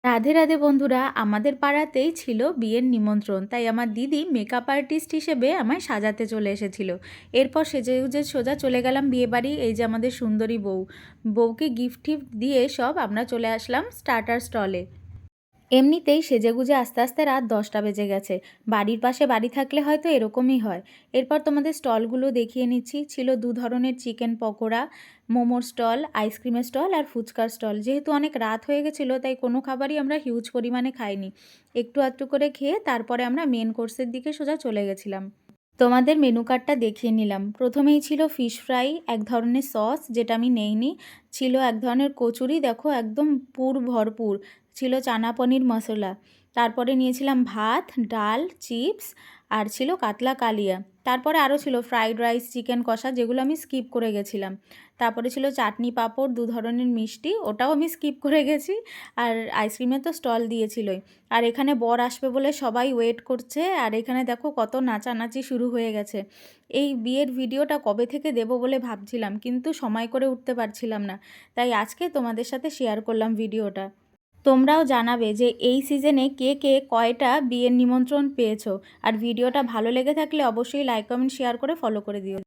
রাধে রাধে বন্ধুরা, আমাদের পাড়াতেই ছিল বিয়ের নিমন্ত্রণ, তাই আমার দিদি মেকআপ আর্টিস্ট হিসেবে আমায় সাজাতে চলে এসেছিল। এরপর সেজেগুজে সোজা চলে গেলাম বিয়ে বাড়ি। এই যে আমাদের সুন্দরী বউকে গিফট টিফট দিয়ে সব আমরা চলে আসলাম স্টার্টার স্টলে। এমনিতেই সেজেগুজে আস্তে আস্তে রাত 10টা বেজে গেছে। বাড়ির পাশে বাড়ি থাকলে হয়তো এরকমই হয়। এরপর তোমাদের স্টলগুলো দেখিয়ে নিচ্ছি। ছিল দু ধরনের চিকেন পকোড়া, মোমোর স্টল, আইসক্রিমের স্টল আর ফুচকার স্টল। যেহেতু অনেক রাত হয়ে গেছিলো তাই কোনো খাবারই আমরা হিউজ পরিমাণে খাইনি। একটু আধটু করে খেয়ে তারপরে আমরা মেন কোর্সের দিকে সোজা চলে গেছিলাম। তোমাদের মেনু কার্ডটা দেখিয়ে নিলাম। প্রথমেই ছিল ফিশ ফ্রাই, এক ধরনের সস যেটা আমি নেইনি। ছিল এক ধরনের কচুরি, দেখো একদম পুর ভরপুর। ছিল চানা পনির মশলা। তারপরে নিয়েছিলাম ভাত, ডাল, চিপস আর ছিল কাতলা কালিয়া। তারপরে আরও ছিল ফ্রাইড রাইস, চিকেন কষা, যেগুলো আমি স্কিপ করে গেছিলাম। তারপরে ছিল চাটনি, পাঁপড়, দু ধরনের মিষ্টি, ওটাও আমি স্কিপ করে গেছি। আর আইসক্রিমের তো স্টল দিয়েছিলই। আর এখানে বর আসবে বলে সবাই ওয়েট করছে। আর এখানে দেখো কত নাচানাচি শুরু হয়ে গেছে। এই বিয়ের ভিডিওটা কবে থেকে দেব বলে ভাবছিলাম, কিন্তু সময় করে উঠতে পারছিলাম না। তাই আজকে তোমাদের সাথে শেয়ার করলাম ভিডিওটা। তোমরাও জানাবে যে এই সিজনে কে কে কয়টা বিয়ের নিমন্ত্রণ পেয়েছো। আর ভিডিওটা ভালো লেগে থাকলে অবশ্যই লাইক কমেন্ট শেয়ার করে ফলো করে দিও।